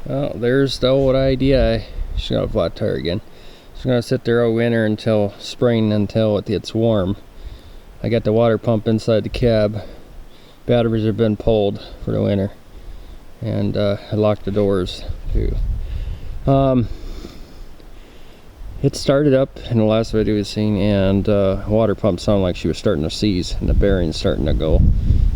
Well, there's the old idea. She's got a flat tire again. She's gonna sit there all winter until spring, until it gets warm. I got the water pump inside the cab. Batteries have been pulled for the winter, and I locked the doors too. It started up in the last video we seen, and water pump sounded like she was starting to seize, and the bearing's starting to go.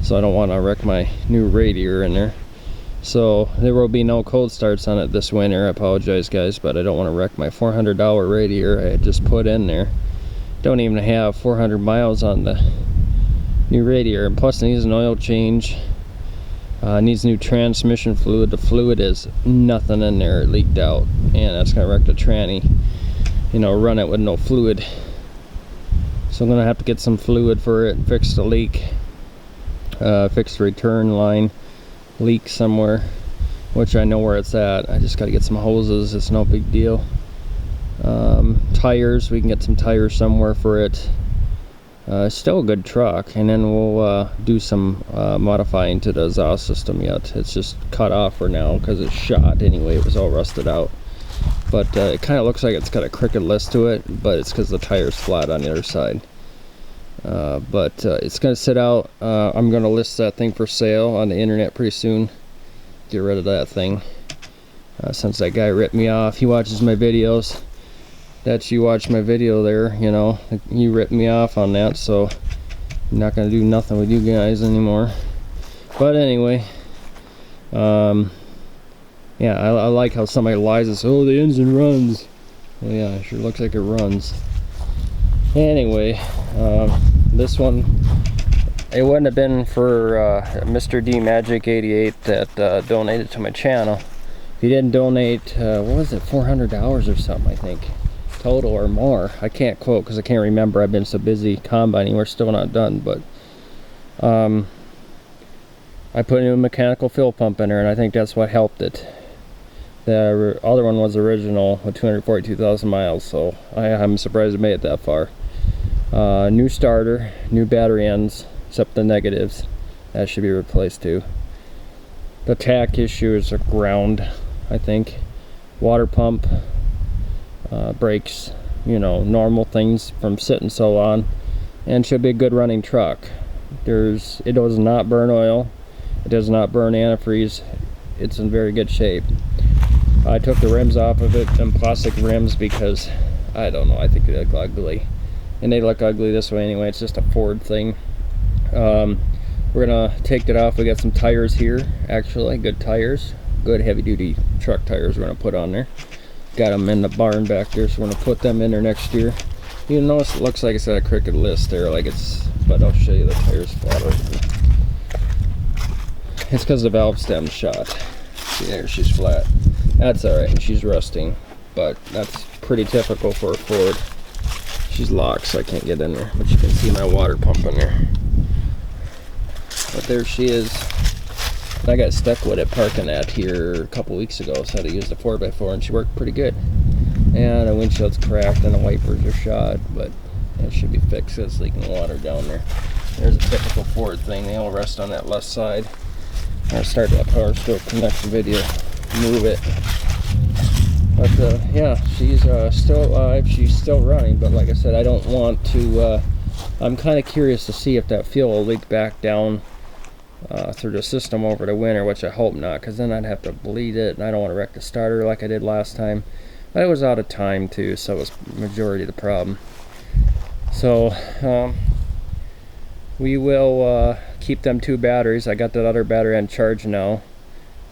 So I don't want to wreck my new radiator in there. So there will be no cold starts on it this winter. I apologize, guys, but I don't want to wreck my $400 radiator I had just put in there. Don't even have 400 miles on the new radiator, and plus it needs an oil change. Needs new transmission fluid. The fluid is nothing in there. It leaked out, and that's gonna wreck the tranny. You know, run it with no fluid. So I'm gonna have to get some fluid for it and fix the leak. Fix the return line leak somewhere, which I know where it's at. I just got to get some hoses. It's no big deal. Tires, we can get some tires somewhere for it. It's still a good truck, and then we'll do some modifying to the exhaust system yet. It's just cut off for now because it's shot anyway. It was all rusted out, but it kind of looks like it's got a crooked list to it, but it's because the tire's flat on the other side. But it's gonna sit out. I'm gonna list that thing for sale on the internet pretty soon. Get rid of that thing, since that guy ripped me off. He watches my videos. That you watch my video there, you know, you ripped me off on that, so I'm not gonna do nothing with you guys anymore. But anyway, yeah, I like how somebody lies and says, oh, the engine runs. Well, yeah, it sure looks like it runs. Anyway, this one, it wouldn't have been for Mr. D Magic 88 that donated to my channel. He didn't donate, what was it, $400 or something, I think, total or more. I can't quote because I can't remember. I've been so busy combining. We're still not done, but I put a new mechanical fuel pump in there, and I think that's what helped it. The other one was original with 242,000 miles, so I'm surprised it made it that far. New starter, new battery ends, except the negatives. That should be replaced too. The tach issue is a ground, I think. Water pump, brakes, you know, normal things from sitting so on, and should be a good running truck. It does not burn oil, it does not burn antifreeze. It's in very good shape. I took the rims off of it, them plastic rims, because I don't know, I think they look ugly. And they look ugly this way anyway. It's just a Ford thing. We're gonna take it off. We got some tires here, actually, good tires, good heavy duty truck tires we're gonna put on there. Got them in the barn back there, so we're gonna put them in there next year. You notice it looks like it's got a crooked list there, like it's, but I'll show you the tires flat right here. It's because the valve stem's shot. See there, she's flat. That's alright, and she's rusting, but that's pretty typical for a Ford. She's locked, so I can't get in there, but you can see my water pump in there. But there she is. I got stuck with it parking at here a couple weeks ago, so I had to use the 4x4, and she worked pretty good. And the windshield's cracked and the wipers are shot, but it should be fixed. It's leaking water down there. There's a typical Ford thing. They all rest on that left side. I'll start that power stroke next video. Move it. But yeah, she's still alive. She's still running, but like I said, I don't want to. I'm kind of curious to see if that fuel will leak back down through the system over the winter, which I hope not, because then I'd have to bleed it, and I don't want to wreck the starter like I did last time. But it was out of time too, so it was majority of the problem. So we will keep them two batteries. I got that other battery on charge now,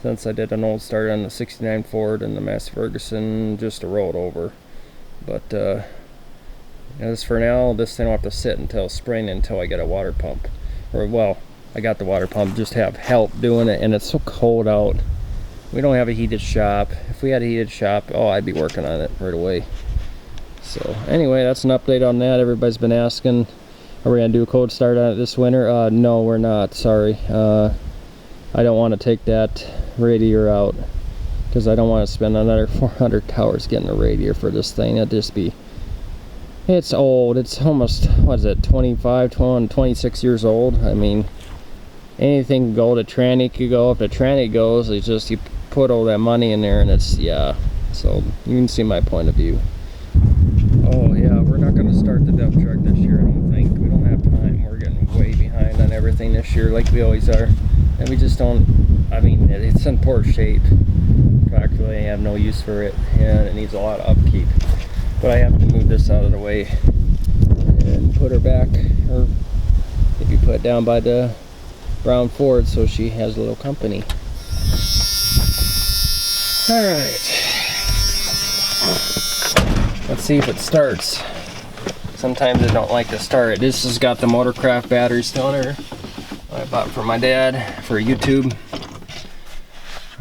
since I did an old start on the 69 Ford and the Massey Ferguson just to roll it over. But as for now, this thing will have to sit until spring, until I get a water pump. Or, well, I got the water pump, just have help doing it, and it's so cold out. We don't have a heated shop. If we had a heated shop, oh, I'd be working on it right away. So anyway, that's an update on that. Everybody's been asking, are we gonna do a cold start on it this winter? No, we're not, sorry. I don't want to take that radiator out, because I don't want to spend another $400 getting a radiator for this thing. It'd just be, it's old. It's almost, what is it, 26 years old. I mean, anything can go. The tranny could go. If the tranny goes, it's just, you put all that money in there, and it's, yeah. So you can see my point of view. Oh yeah, we're not going to start the dump truck this year, I don't think. We don't have time. We're getting way behind on everything this year, like we always are. And we just don't, I mean, it's in poor shape. Practically, I have no use for it, and it needs a lot of upkeep. But I have to move this out of the way and put her back, or maybe put it down by the brown Ford so she has a little company. Alright. Let's see if it starts. Sometimes I don't like to start it. This has got the Motorcraft battery still in her. I bought for my dad for YouTube.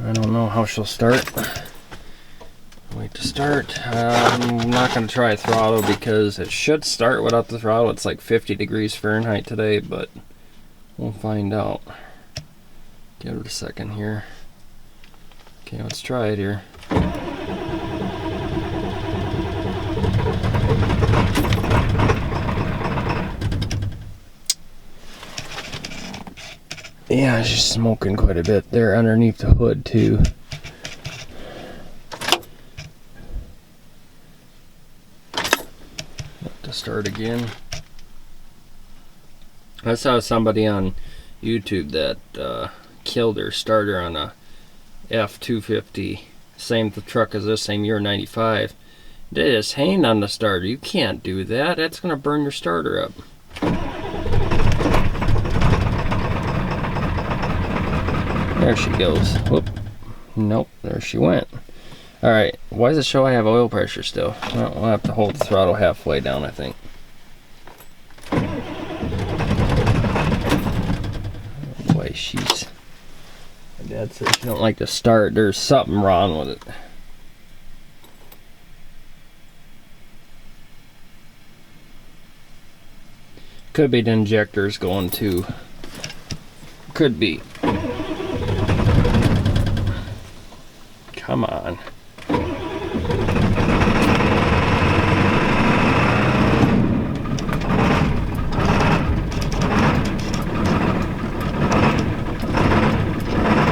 I don't know how she'll start. Wait to start. I'm not going to try a throttle because it should start without the throttle. It's like 50 degrees Fahrenheit today, but we'll find out. Give it a second here. Okay, let's try it here. Yeah, she's smoking quite a bit there underneath the hood too. To start again. I saw somebody on YouTube that killed her starter on a F-250, same truck as this, same year, 95. They just hanged on the starter. You can't do that. That's gonna burn your starter up. There she goes. Whoop. Nope, there she went. Alright, why does it show I have oil pressure still? Well, we'll have to hold the throttle halfway down, I think. Boy, she's... My dad says she don't like to start. There's something wrong with it. Could be the injectors going too. Could be. Come on.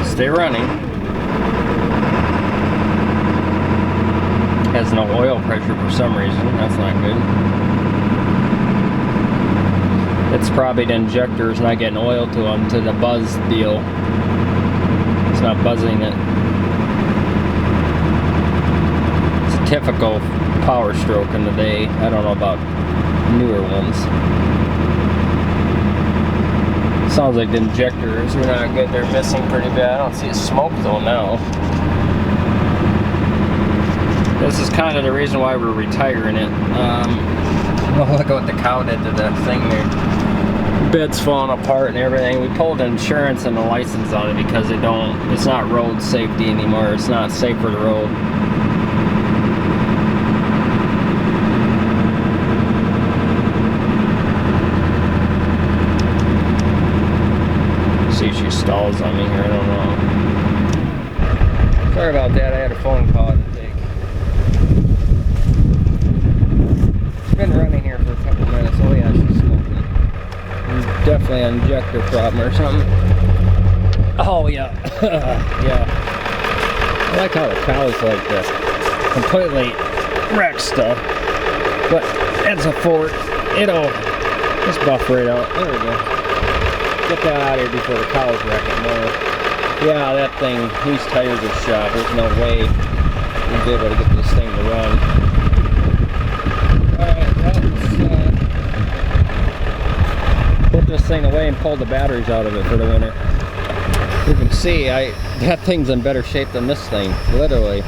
Stay running. Has no oil pressure for some reason. That's not good. It's probably the injectors not getting oil to them, to the buzz deal. It's not buzzing it. Typical power stroke in the day. I don't know about newer ones. Sounds like the injectors are not good. They're missing pretty bad. I don't see a smoke though now. This is kind of the reason why we're retiring it. Well, look at what the cow did to that thing there. Bed's falling apart and everything. We pulled insurance and the license on it because it's not road safety anymore. It's not safe for the road. See if she stalls on me here, I don't know. Sorry about that, I had a phone call to take. She's been running here for a couple minutes. Oh yeah, she's smoking. Definitely an injector problem or something. Oh yeah. Yeah. I like how the cows like this. Completely wreck stuff. But as a Ford, it'll just buff right out. There we go. Get that out of here before the cows wreck it more. Yeah, that thing, these tires are shot. There's no way we'll be able to get this thing to run. Alright, let's put this thing away and pull the batteries out of it for the winter. You can see, that thing's in better shape than this thing, literally.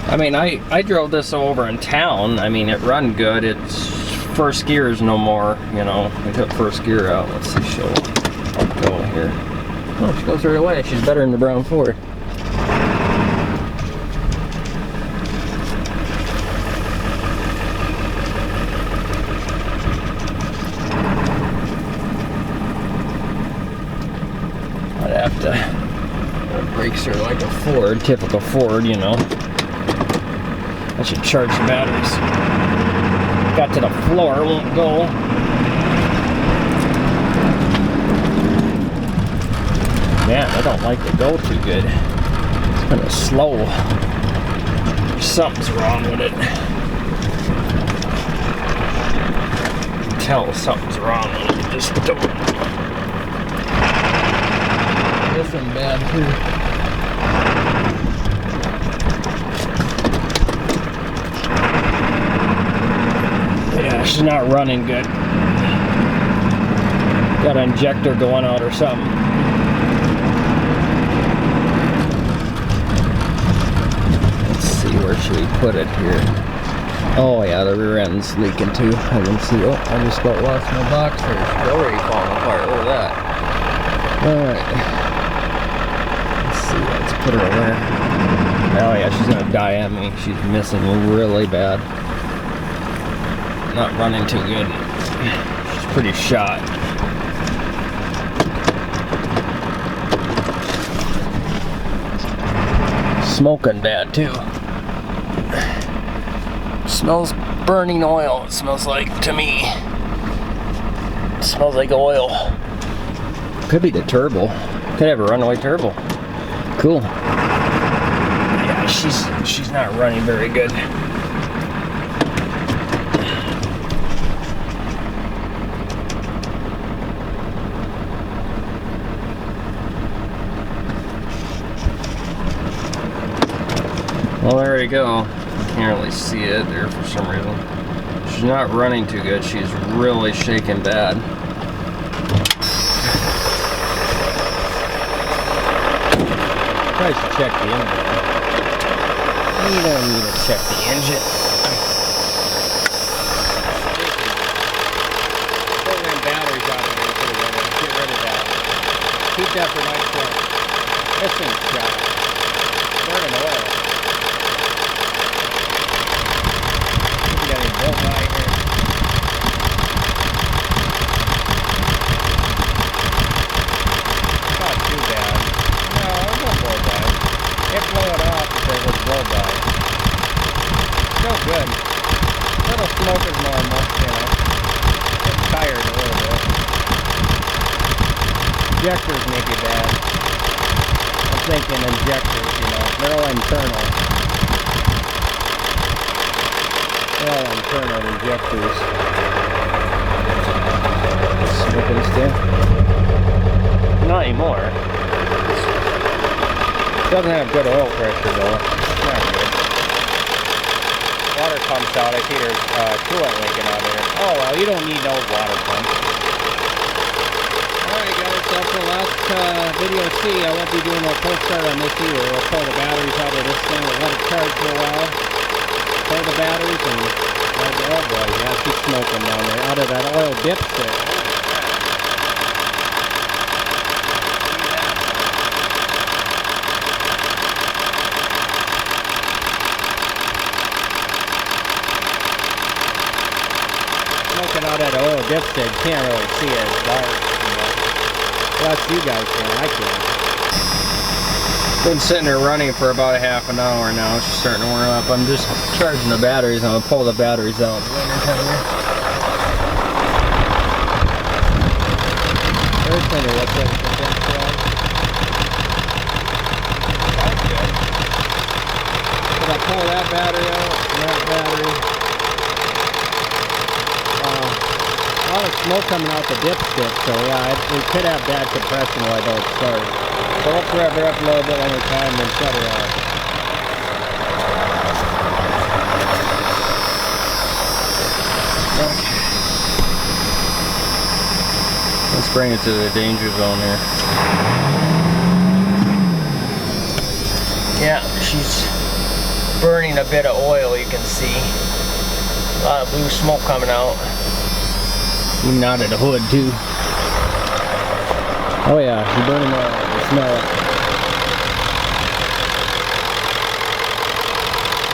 I mean, I drove this over in town. I mean, it run good. It's first gear is no more, you know. I took first gear out. Let's see, she'll go here. Oh, she goes right away. She's better than the brown Ford. I'd have to, the brakes are like a Ford, typical Ford, you know. I should charge the batteries. Got to the floor, won't go. Man, I don't like to go too good. It's kind of slow. Something's wrong with it. You can tell something's wrong with it. Just don't. This one bad too. Yeah, she's not running good. Got an injector going out or something. Let's see, where should we put it here? Oh yeah, the rear end's leaking too. I can see. Oh, I just about lost my box here. It's already falling apart. Look at that. Alright. Let's see, let's put her over there. Oh yeah, she's gonna die at me. She's missing really bad. Not running too good. She's pretty shot. Smoking bad too. Smells burning oil. It smells like to me. It smells like oil. Could be the turbo. Could have a runaway turbo. Cool. Yeah, she's not running very good. Well, there you go. Can't really see it there for some reason. She's not running too good. She's really shaking bad. Probably should check the engine. You don't need to check the engine. Program batteries out of there for the winter. Get rid of that. Keep that for night truck. This thing's shot. Burning oil. Blow by here. Not too bad. No, it won't blow by. It blow it off if it would blow by. Still good. Little smoke is normal, you know. Getting tired a little bit. Injectors may be bad. I'm thinking injectors, you know. They're all internal. Well, internal injectors. Smoking still. Not anymore. Doesn't have good oil pressure though. Not good. Water comes out. I see there's coolant leaking out there. Oh well, you don't need no water pump. Alright guys, that's the last video see. I won't be doing no cold start on this either. We'll pull the batteries out of this thing. We'll let it charge for a while. Pull the batteries and let the oil boy. Yeah, she's smoking down there out of that oil dipstick. Smoking out of that oil dipstick. Can't really see it. It's dark. Plus you guys can. I can't. Been sitting there running for about a half an hour now. She's starting to warm up. I'm just charging the batteries. I'm gonna pull the batteries out. There's plenty of what's up. But I pull that battery out and that battery. A lot of smoke coming out the dipstick, so yeah, we could have bad compression while I don't start. So let's rev her up a little bit longer time and then shut her off. Okay. Let's bring it to the danger zone here. Yeah, she's burning a bit of oil, you can see. A lot of blue smoke coming out. Even out of the hood too. Oh yeah, she's burning oil. I smell it.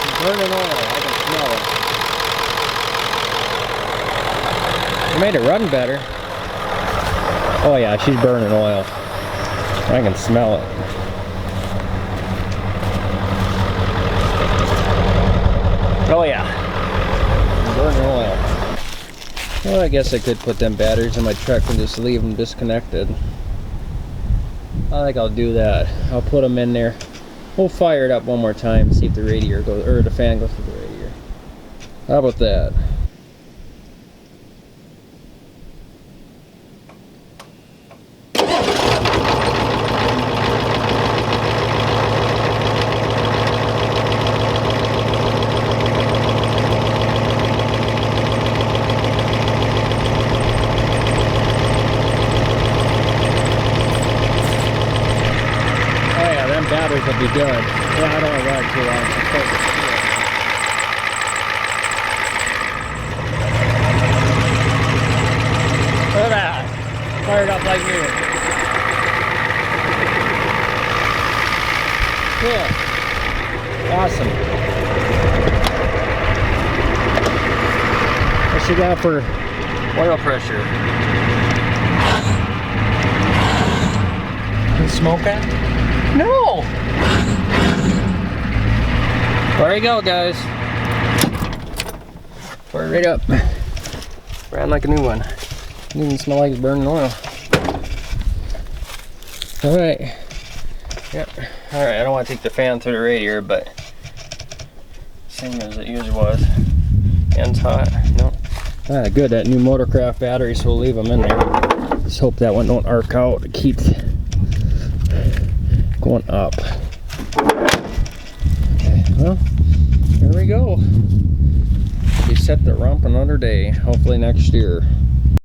She's burning oil. I can smell it. It made it run better. Oh yeah, she's burning oil. I can smell it. Oh yeah, burning oil. Well, I guess I could put them batteries in my truck and just leave them disconnected. I think I'll do that. I'll put them in there. We'll fire it up one more time, see if the radiator goes, or the fan goes through the radiator. How about that? Batteries will be good. Yeah, I don't want to run too long. Look at that. Fired up like new. Cool. Awesome. What you got for oil pressure? You smoking? No! There you go, guys. Fire right up. Ran like a new one. Didn't even smell like it's burning oil. Alright. Yep. Alright, I don't want to take the fan through the radiator, but same as it usually was. End's hot. No. Ah, good. That new Motorcraft battery, so we'll leave them in there. Just hope that one don't arc out. It keeps going up. Okay, well, here we go. We set the rump another day, hopefully next year.